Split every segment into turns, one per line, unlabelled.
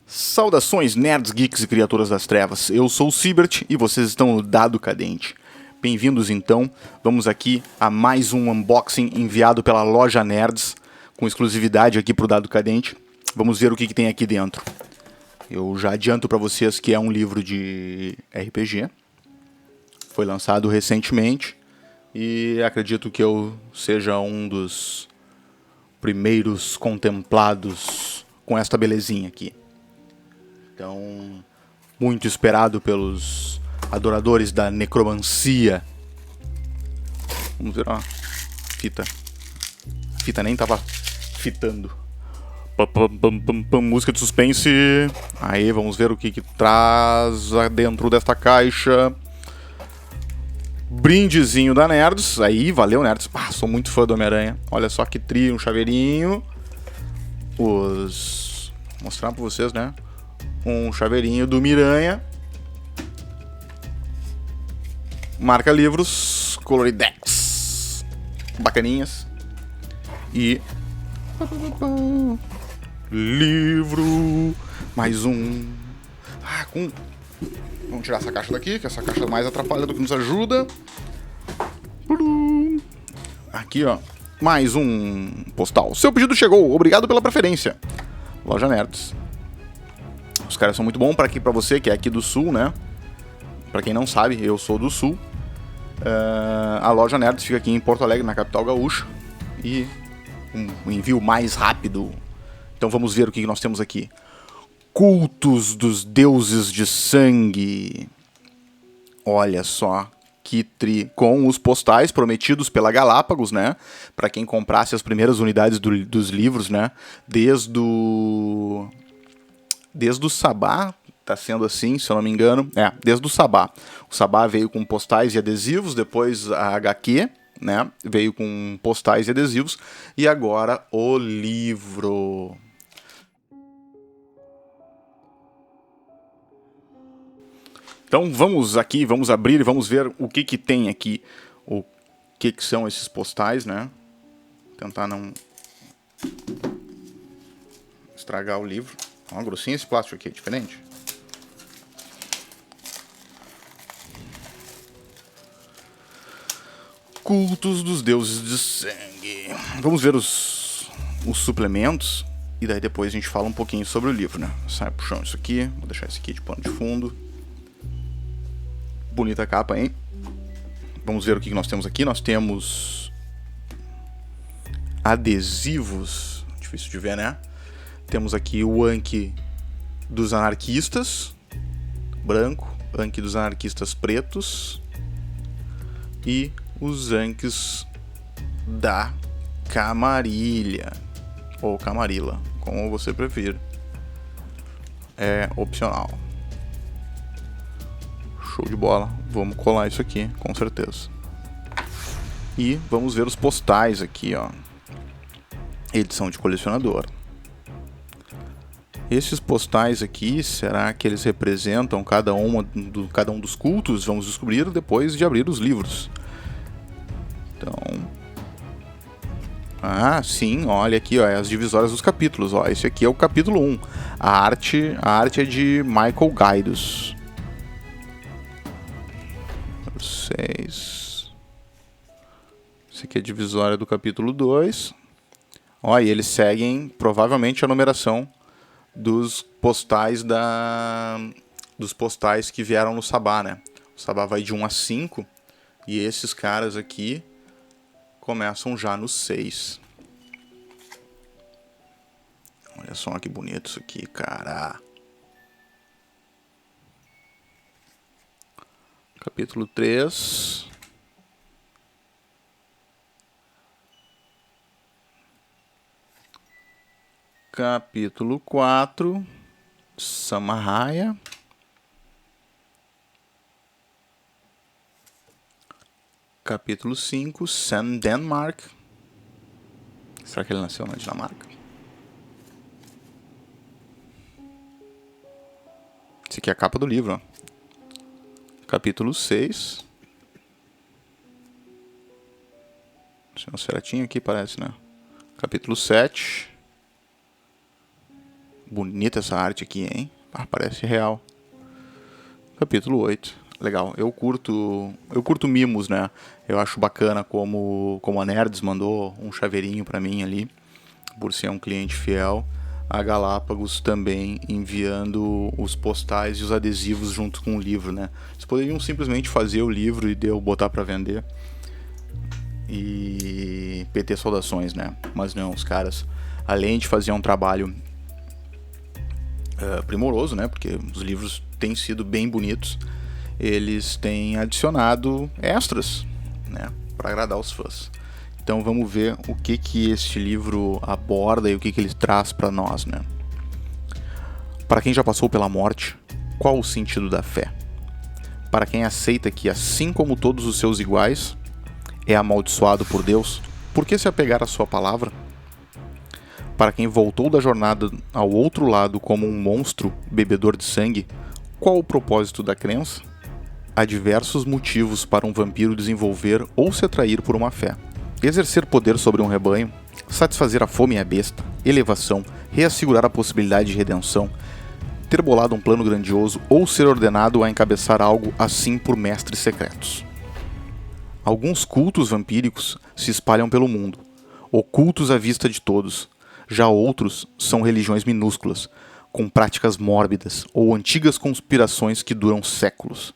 Saudações, nerds, geeks e criaturas das trevas. Eu sou o Sibert e vocês estão no Dado Cadente. Bem-vindos então, vamos aqui a mais um unboxing enviado pela Loja Nerds, com exclusividade aqui pro Dado Cadente. Vamos ver o que tem aqui dentro. Eu já adianto para vocês que é um livro de RPG. Foi lançado recentemente e acredito que eu seja um dos primeiros contemplados com esta belezinha aqui. Então, muito esperado pelos adoradores da necromancia. Vamos ver, ó. Fita. Fita nem tava fitando. Música de suspense. Aí, vamos ver o que traz dentro desta caixa. Brindezinho da Nerds. Aí, valeu, Nerds. Ah, sou muito fã do Homem-Aranha. Olha só que trio, um chaveirinho. Vou mostrar pra vocês, né? Um chaveirinho do Miranha. Marca livros Coloridex. Bacaninhas. E livro. Mais um. Vamos tirar essa caixa daqui, que essa caixa mais atrapalha do que nos ajuda. Aqui, ó. Mais um postal. Seu pedido chegou. Obrigado pela preferência. Loja Nerds. Os caras são muito bons para você que é aqui do Sul, né? Para quem não sabe, eu sou do Sul. A Loja Nerds fica aqui em Porto Alegre, na capital gaúcha. E um envio mais rápido. Então vamos ver o que nós temos aqui. Cultos dos deuses de sangue. Olha só que com os postais prometidos pela Galápagos, né? Para quem comprasse as primeiras unidades dos livros, né? Desde o Sabá, tá sendo assim, se eu não me engano. Desde o Sabá. O Sabá veio com postais e adesivos, depois a HQ, né? Veio com postais e adesivos, e agora o livro. Então vamos abrir e vamos ver o que tem aqui. O que são esses postais, né? Tentar não estragar o livro. Ó, grossinho esse plástico aqui, é diferente. Cultos dos deuses de sangue. Vamos ver os suplementos. E daí depois a gente fala um pouquinho sobre o livro, né? Sai puxando isso aqui. Vou deixar esse aqui de pano de fundo. Bonita capa, hein? Vamos ver o que nós temos aqui. Nós temos adesivos. Difícil de ver, né? Temos aqui o Anki dos anarquistas, branco, Anki dos anarquistas pretos e os Ankis da Camarilha, ou Camarilla, como você prefere. É opcional. Show de bola. Vamos colar isso aqui, com certeza. E vamos ver os postais aqui, ó. Edição de colecionador. Esses postais aqui, será que eles representam cada um dos cultos? Vamos descobrir depois de abrir os livros. Então... sim, olha aqui, ó, as divisórias dos capítulos. Ó, esse aqui é o capítulo 1. A arte é de Michael Gaidos. 6. Esse aqui é a divisória do capítulo 2. Ó, e eles seguem provavelmente a numeração dos postais que vieram no Sabá, né? O Sabá vai de 1 a 5 e esses caras aqui começam já no 6. Olha só que bonito isso aqui, cara. Capítulo 3. Capítulo 4, Samarraia. Capítulo 5, Sam Denmark. Será que ele nasceu na Dinamarca? Esse aqui é a capa do livro, ó. Capítulo 6. Tem um certinho aqui, parece, né? Capítulo 7. Bonita essa arte aqui, hein? Parece real. Capítulo 8. Legal. Eu curto mimos, né? Eu acho bacana como a Nerds mandou um chaveirinho pra mim ali, por ser um cliente fiel. A Galápagos também enviando os postais e os adesivos junto com o livro, né? Eles poderiam simplesmente fazer o livro e botar pra vender. E PT saudações, né? Mas não, os caras, além de fazer um trabalho primoroso, né? Porque os livros têm sido bem bonitos, eles têm adicionado extras, né? Para agradar os fãs. Então vamos ver o que este livro aborda e o que ele traz para nós, né? Para quem já passou pela morte, qual o sentido da fé? Para quem aceita que, assim como todos os seus iguais, é amaldiçoado por Deus, por que se apegar à sua palavra? Para quem voltou da jornada ao outro lado como um monstro bebedor de sangue, qual o propósito da crença? Há diversos motivos para um vampiro desenvolver ou se atrair por uma fé. Exercer poder sobre um rebanho, satisfazer a fome e a besta, elevação, reassegurar a possibilidade de redenção, ter bolado um plano grandioso ou ser ordenado a encabeçar algo assim por mestres secretos. Alguns cultos vampíricos se espalham pelo mundo, ocultos à vista de todos. Já outros são religiões minúsculas, com práticas mórbidas ou antigas conspirações que duram séculos.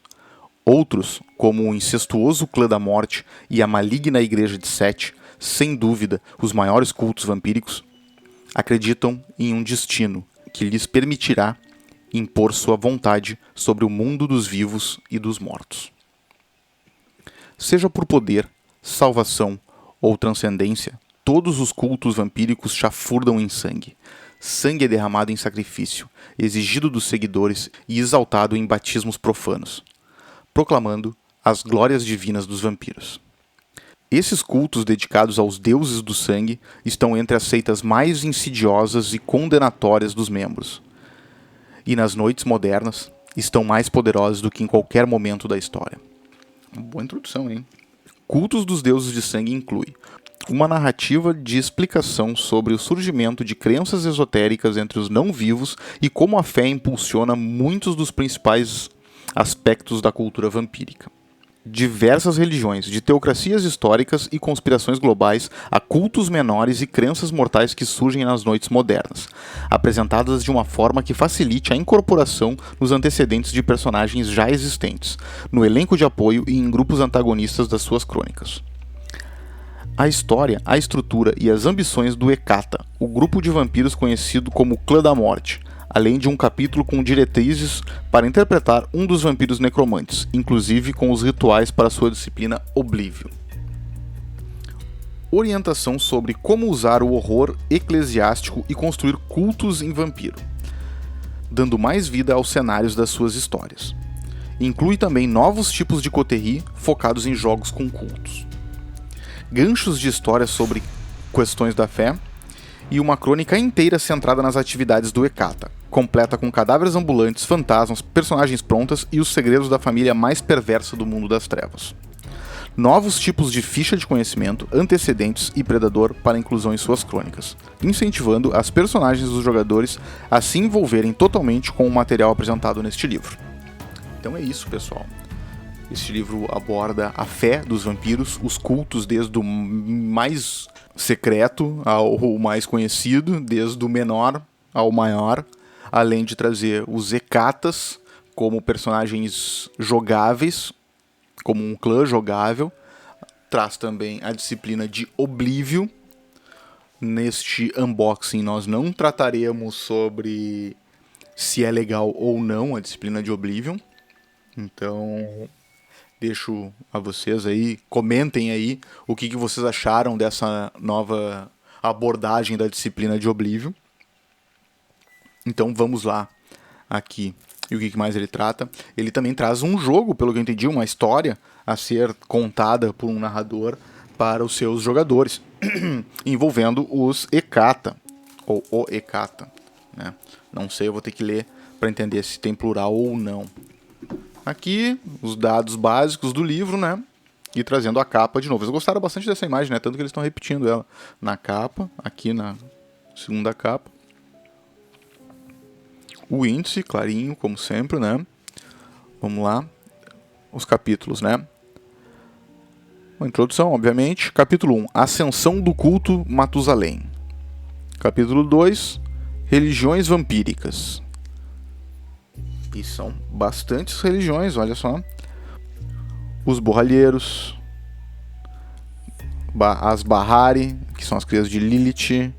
Outros, como o incestuoso clã da morte e a maligna igreja de Sete, sem dúvida os maiores cultos vampíricos, acreditam em um destino que lhes permitirá impor sua vontade sobre o mundo dos vivos e dos mortos. Seja por poder, salvação ou transcendência, todos os cultos vampíricos chafurdam em sangue. Sangue é derramado em sacrifício, exigido dos seguidores e exaltado em batismos profanos, proclamando as glórias divinas dos vampiros. Esses cultos dedicados aos deuses do sangue estão entre as seitas mais insidiosas e condenatórias dos membros. E nas noites modernas, estão mais poderosos do que em qualquer momento da história. Uma boa introdução, hein? Cultos dos deuses de sangue inclui uma narrativa de explicação sobre o surgimento de crenças esotéricas entre os não-vivos e como a fé impulsiona muitos dos principais aspectos da cultura vampírica. Diversas religiões, de teocracias históricas e conspirações globais a cultos menores e crenças mortais que surgem nas noites modernas, apresentadas de uma forma que facilite a incorporação nos antecedentes de personagens já existentes, no elenco de apoio e em grupos antagonistas das suas crônicas. A história, a estrutura e as ambições do Hecata, o grupo de vampiros conhecido como Clã da Morte, além de um capítulo com diretrizes para interpretar um dos vampiros necromantes, inclusive com os rituais para sua disciplina Oblivion. Orientação sobre como usar o horror eclesiástico e construir cultos em vampiro, dando mais vida aos cenários das suas histórias. Inclui também novos tipos de coterie focados em jogos com cultos. Ganchos de histórias sobre questões da fé e uma crônica inteira centrada nas atividades do Hecata, completa com cadáveres ambulantes, fantasmas, personagens prontas e os segredos da família mais perversa do mundo das trevas. Novos tipos de ficha de conhecimento, antecedentes e predador para inclusão em suas crônicas, incentivando as personagens dos jogadores a se envolverem totalmente com o material apresentado neste livro. Então é isso, pessoal. Este livro aborda a fé dos vampiros, os cultos desde o mais secreto ao mais conhecido, desde o menor ao maior, além de trazer os Hecatas como personagens jogáveis, como um clã jogável. Traz também a disciplina de Oblivion. Neste unboxing nós não trataremos sobre se é legal ou não a disciplina de Oblivion. Então deixo a vocês aí, comentem aí o que vocês acharam dessa nova abordagem da disciplina de Oblivion. Então vamos lá aqui. E o que mais ele trata? Ele também traz um jogo, pelo que eu entendi, uma história a ser contada por um narrador para os seus jogadores, envolvendo os Hecata, ou o Hecata, né? Não sei, eu vou ter que ler para entender se tem plural ou não. Aqui, os dados básicos do livro, né? E trazendo a capa de novo. Eles gostaram bastante dessa imagem, né? Tanto que eles estão repetindo ela na capa, aqui na segunda capa. o índice, clarinho, como sempre, né? Vamos lá. Os capítulos, né? Uma introdução, obviamente. Capítulo 1, Ascensão do culto Matusalém. Capítulo 2, Religiões vampíricas. E são bastantes religiões, olha só. Os borralheiros, as Bahari, que são as crias de Lilith,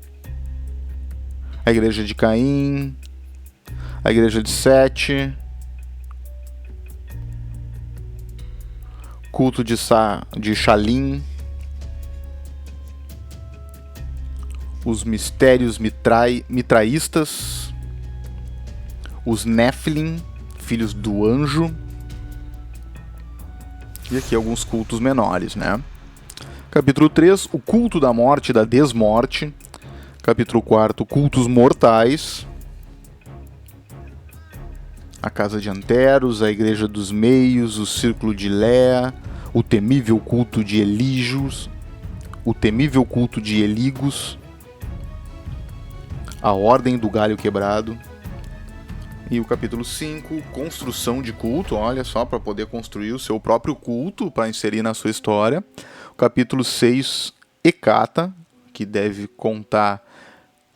a igreja de Caim, a igreja de Sete, culto de Shalim, os mistérios mitraístas, os Nephilim, filhos do anjo, e aqui alguns cultos menores, né? Capítulo 3, o culto da morte e da desmorte. Capítulo 4, cultos mortais. A casa de Anteros, a igreja dos meios, o círculo de Lea, o temível culto de Elígios, o temível culto de Elígos, a ordem do galho quebrado. E o capítulo 5, construção de culto, olha só, para poder construir o seu próprio culto, para inserir na sua história. O capítulo 6, Hecata, que deve contar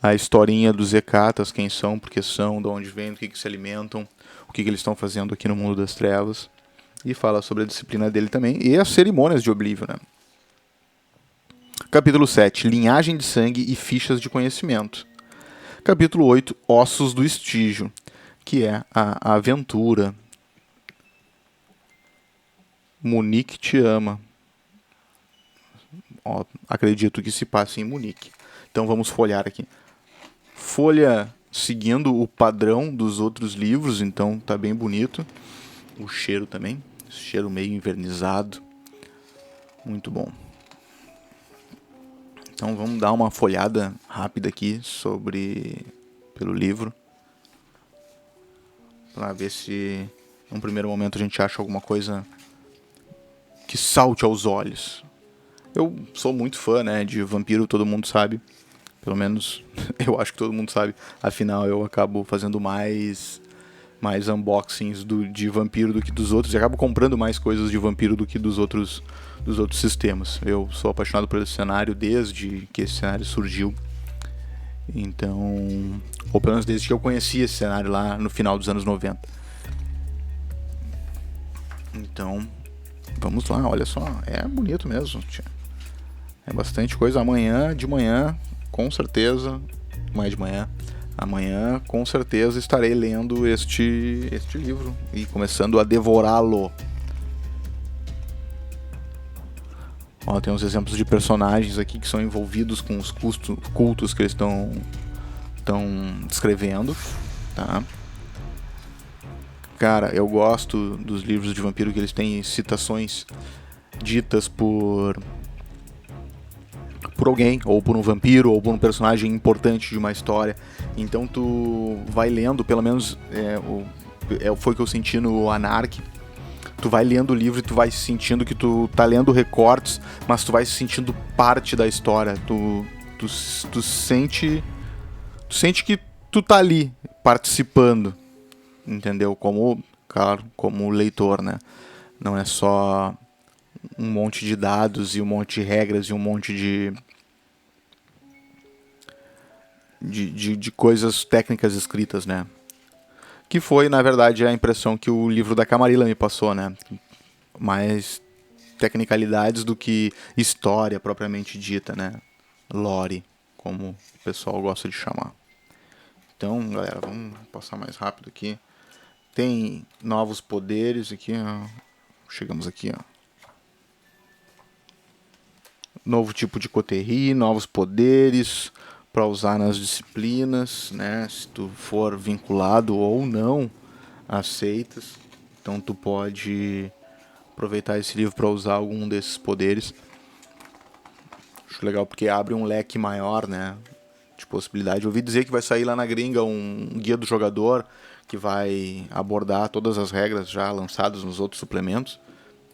a historinha dos Hecatas, quem são, por que são, de onde vêm, do que se alimentam, o que eles estão fazendo aqui no mundo das trevas. E fala sobre a disciplina dele também, e as cerimônias de Oblivion, né? Capítulo 7, linhagem de sangue e fichas de conhecimento. Capítulo 8, ossos do estígio, que é a aventura. Munique te ama. Ó, acredito que se passe em Munique. Então vamos folhear aqui. Folha seguindo o padrão dos outros livros, então tá bem bonito. O cheiro também, cheiro meio invernizado. Muito bom. Então vamos dar uma folhada rápida aqui pelo livro, para ver se num primeiro momento a gente acha alguma coisa que salte aos olhos. Eu sou muito fã, né, de vampiro, todo mundo sabe. Pelo menos eu acho que todo mundo sabe. Afinal, eu acabo fazendo mais unboxings de vampiro do que dos outros. E acabo comprando mais coisas de vampiro do que dos outros sistemas. Eu sou apaixonado por esse cenário desde que esse cenário surgiu. Então, ou pelo menos desde que eu conheci esse cenário lá no final dos anos 90. Então, vamos lá, olha só. É bonito mesmo. É bastante coisa. De manhã, com certeza, mais de manhã, amanhã, com certeza, estarei lendo este livro e começando a devorá-lo. Ó, tem uns exemplos de personagens aqui que são envolvidos com os cultos que eles estão descrevendo, tá? Cara, eu gosto dos livros de vampiro que eles têm citações ditas por alguém, ou por um vampiro, ou por um personagem importante de uma história. Então tu vai lendo, pelo menos foi o que eu senti no Anark. Tu vai lendo o livro e tu vai sentindo que tu tá lendo recortes, mas tu vai se sentindo parte da história. Tu sente que tu tá ali, participando, entendeu? Como leitor, né? Não é só um monte de dados e um monte de regras e um monte de coisas técnicas escritas, né? Que foi, na verdade, a impressão que o livro da Camarilla me passou, né? Mais tecnicalidades do que história propriamente dita, né? Lore, como o pessoal gosta de chamar. Então, galera, vamos passar mais rápido aqui. Tem novos poderes aqui, ó. Chegamos aqui, ó. Novo tipo de coterie, novos poderes para usar nas disciplinas, né? Se tu for vinculado ou não a seitas, então tu pode aproveitar esse livro para usar algum desses poderes. Acho legal porque abre um leque maior, né, de possibilidade. Eu ouvi dizer que vai sair lá na gringa um guia do jogador que vai abordar todas as regras já lançadas nos outros suplementos.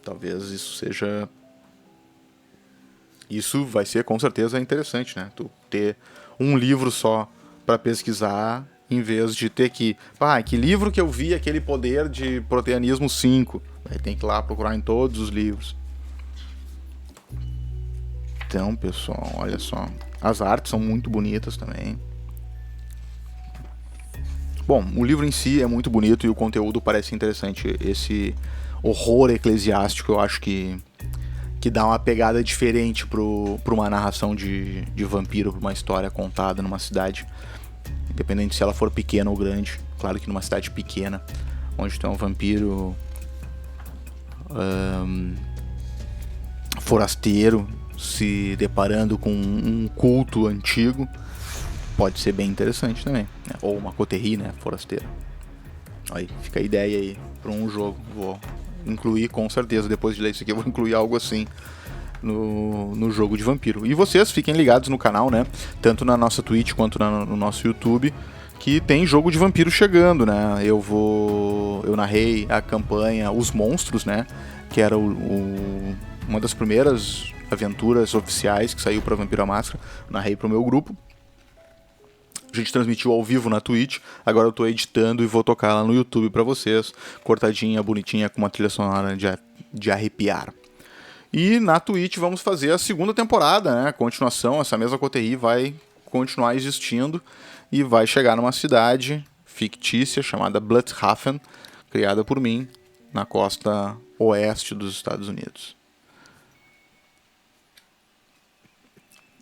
Talvez isso vai ser com certeza interessante, né? Tu ter um livro só para pesquisar Em vez de ter que... que livro que eu vi aquele poder de proteanismo 5? Aí tem que ir lá procurar em todos os livros. Então, pessoal, olha só. As artes são muito bonitas também. Bom, o livro em si é muito bonito e o conteúdo parece interessante. Esse horror eclesiástico eu acho que dá uma pegada diferente pra uma narração de vampiro, pra uma história contada numa cidade. Independente se ela for pequena ou grande. Claro que numa cidade pequena, onde tem um vampiro forasteiro se deparando com um culto antigo, pode ser bem interessante também, né? Ou uma coterie, né, forasteira. Aí fica a ideia aí para um jogo. Vou incluir com certeza, depois de ler isso aqui eu vou incluir algo assim no jogo de vampiro. E vocês fiquem ligados no canal, né, tanto na nossa Twitch quanto no nosso YouTube, que tem jogo de vampiro chegando, né? Eu narrei a campanha Os Monstros, né, que era uma das primeiras aventuras oficiais que saiu para Vampiro à Máscara. Narrei pro meu grupo. A gente transmitiu ao vivo na Twitch. Agora eu tô editando e vou tocar lá no YouTube para vocês, cortadinha, bonitinha, com uma trilha sonora de arrepiar. E na Twitch vamos fazer a segunda temporada, né? A continuação, essa mesma coterie vai continuar existindo e vai chegar numa cidade fictícia chamada Bloodhaven, criada por mim na costa oeste dos Estados Unidos.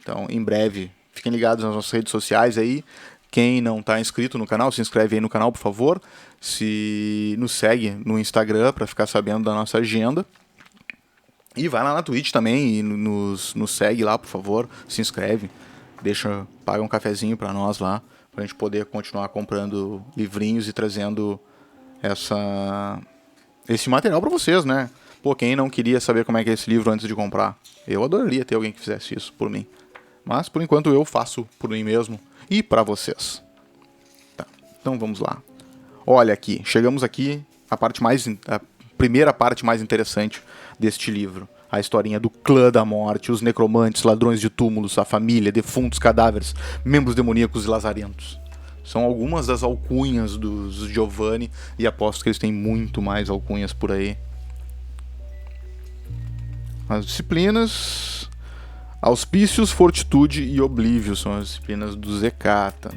Então, em breve, fiquem ligados nas nossas redes sociais aí. Quem não está inscrito no canal, se inscreve aí no canal, por favor. Se nos segue no Instagram para ficar sabendo da nossa agenda. E vai lá na Twitch também e nos segue lá, por favor. Se inscreve, paga um cafezinho para nós lá, para a gente poder continuar comprando livrinhos e trazendo esse material para vocês, né? Pô, quem não queria saber como é que é esse livro antes de comprar? Eu adoraria ter alguém que fizesse isso por mim. Mas, por enquanto, eu faço por mim mesmo e para vocês. Tá, então vamos lá. Olha aqui, chegamos aqui a primeira parte mais interessante deste livro. A historinha do clã da morte, os necromantes, ladrões de túmulos, a família, defuntos, cadáveres, membros demoníacos e lazarentos. São algumas das alcunhas dos Giovanni e aposto que eles têm muito mais alcunhas por aí. As disciplinas... Auspícios, Fortitude e Oblívio são as disciplinas do Zecata.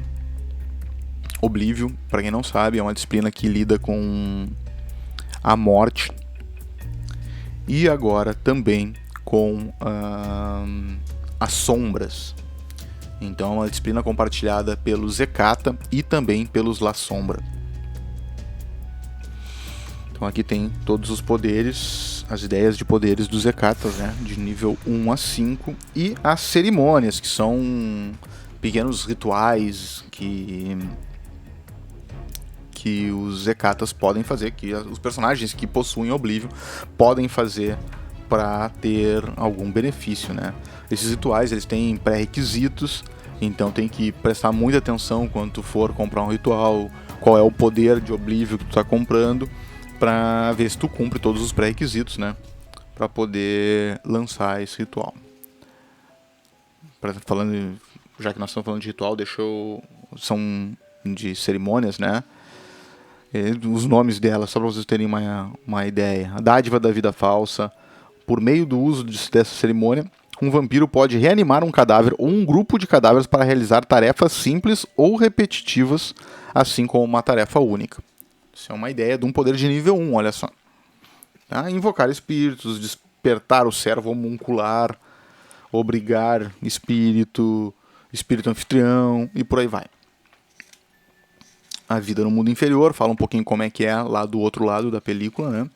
Oblívio, para quem não sabe, é uma disciplina que lida com a morte e agora também com as sombras. Então é uma disciplina compartilhada pelo Zecata e também pelos La Sombra. Então aqui tem todos os poderes, as ideias de poderes dos Zecatas, né, de nível 1 a 5, e as cerimônias, que são pequenos rituais que os Zecatas podem fazer, que os personagens que possuem Oblívio podem fazer para ter algum benefício, né? Esses rituais, eles têm pré-requisitos, então tem que prestar muita atenção quando tu for comprar um ritual, qual é o poder de Oblívio que tu está comprando, para ver se tu cumpre todos os pré-requisitos, né? Para poder lançar esse ritual. Já que nós estamos falando de ritual, são de cerimônias, né? Os nomes delas, só para vocês terem uma ideia. A dádiva da vida falsa. Por meio do uso dessa cerimônia, um vampiro pode reanimar um cadáver ou um grupo de cadáveres para realizar tarefas simples ou repetitivas, assim como uma tarefa única. Isso é uma ideia de um poder de nível 1, olha só. Tá? Invocar espíritos, despertar o servo homuncular, obrigar espírito anfitrião e por aí vai. A vida no mundo inferior, fala um pouquinho como é que é lá do outro lado da película, né?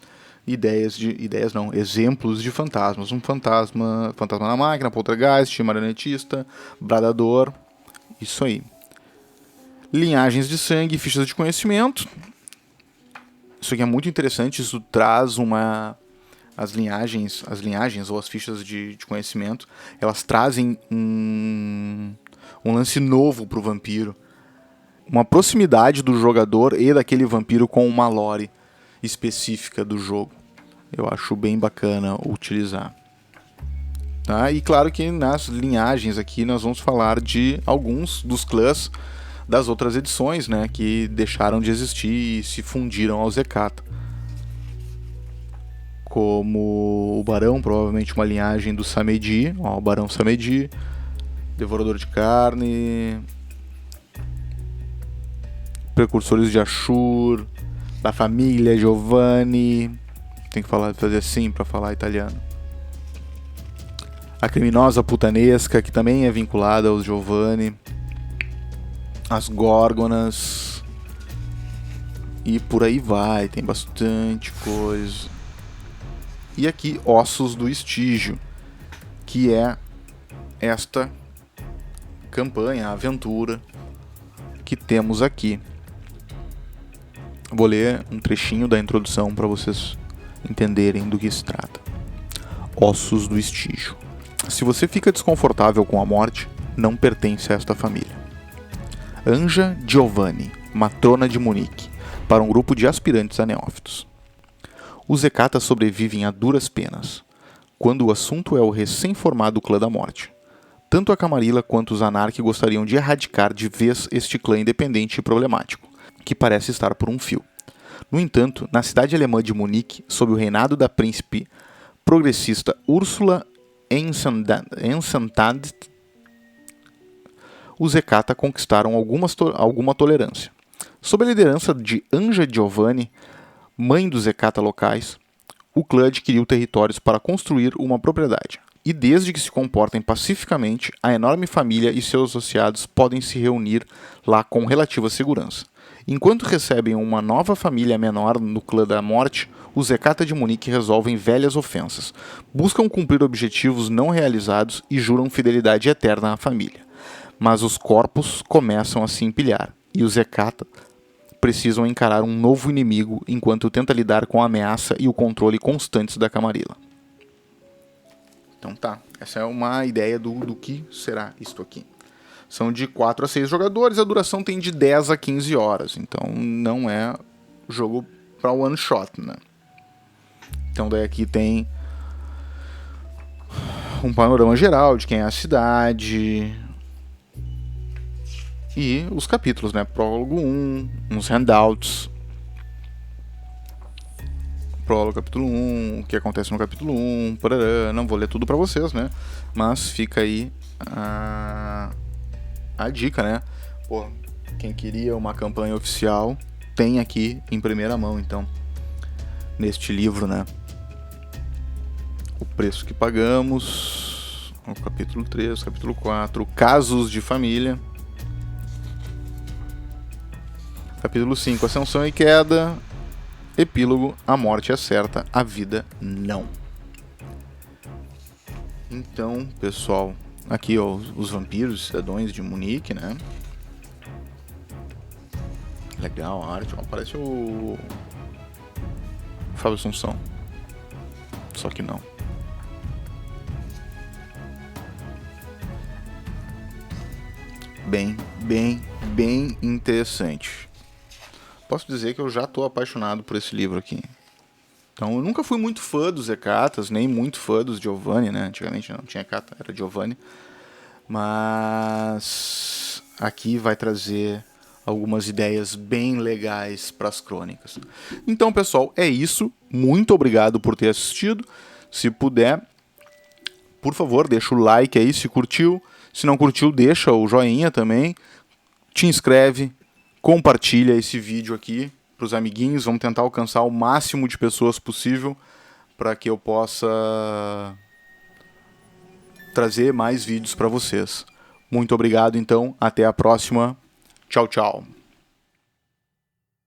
Exemplos de fantasmas. Um fantasma na máquina, poltergeist, marionetista, bradador, isso aí. Linhagens de sangue, fichas de conhecimento. Isso aqui é muito interessante, isso traz as linhagens ou as fichas de conhecimento, elas trazem um lance novo pro vampiro. Uma proximidade do jogador e daquele vampiro com uma lore específica do jogo. Eu acho bem bacana utilizar. Tá? E claro que nas linhagens aqui nós vamos falar de alguns dos clãs das outras edições, né, que deixaram de existir e se fundiram ao Zekata. Como o Barão, provavelmente uma linhagem do Samedi, ó, o Barão Samedi, Devorador de Carne, Precursores de Ashur, da família Giovanni, tem que fazer assim para falar italiano. A Criminosa Putanesca, que também é vinculada aos Giovanni, as Górgonas, e por aí vai, tem bastante coisa. E aqui, Ossos do Estígio, que é esta campanha, a aventura que temos aqui. Vou ler um trechinho da introdução para vocês entenderem do que se trata. Ossos do Estígio. Se você fica desconfortável com a morte, não pertence a esta família. Anja Giovanni, matrona de Munique, para um grupo de aspirantes a neófitos. Os Zekatas sobrevivem a duras penas, quando o assunto é o recém-formado clã da morte. Tanto a Camarilla quanto os Anarque gostariam de erradicar de vez este clã independente e problemático, que parece estar por um fio. No entanto, na cidade alemã de Munique, sob o reinado da príncipe progressista Ursula Ensantad, os Zekata conquistaram alguma tolerância. Sob a liderança de Anja Giovanni, mãe dos Zekata locais, o clã adquiriu territórios para construir uma propriedade. E desde que se comportem pacificamente, a enorme família e seus associados podem se reunir lá com relativa segurança. Enquanto recebem uma nova família menor no clã da morte, os Zekata de Munique resolvem velhas ofensas, buscam cumprir objetivos não realizados e juram fidelidade eterna à família. Mas os corpos começam a se empilhar, e os Zekata precisam encarar um novo inimigo enquanto tenta lidar com a ameaça e o controle constantes da Camarilla. Então tá, essa é uma ideia do que será isto aqui. São de 4 a 6 jogadores, a duração tem de 10 a 15 horas, então não é jogo para one shot, né? Então daí aqui tem um panorama geral de quem é a cidade e os capítulos, né? Prólogo 1, uns handouts. Prólogo, capítulo 1, o que acontece no capítulo 1, parará. Não vou ler tudo pra vocês, né? Mas fica aí a dica, né? Pô, quem queria uma campanha oficial tem aqui em primeira mão, então, neste livro, né? O preço que pagamos, o capítulo 3, capítulo 4, casos de família. Capítulo 5, Ascensão e Queda. Epílogo, a morte é certa, a vida não. Então, pessoal, aqui ó, os vampiros, cidadãos de Munique, né? Legal a arte, ó, parece o Fábio Assunção. Só que não. Bem interessante. Posso dizer que eu já estou apaixonado por esse livro aqui. Então, eu nunca fui muito fã dos Zekatas, nem muito fã dos Giovanni, né? Antigamente não tinha Kata, era Giovanni. Mas aqui vai trazer algumas ideias bem legais para as crônicas. Então, pessoal, é isso. Muito obrigado por ter assistido. Se puder, por favor, deixa o like aí se curtiu. Se não curtiu, deixa o joinha também. Te inscreve. Compartilha esse vídeo aqui para os amiguinhos. Vamos tentar alcançar o máximo de pessoas possível para que eu possa trazer mais vídeos para vocês. Muito obrigado, então. Até a próxima. Tchau, tchau.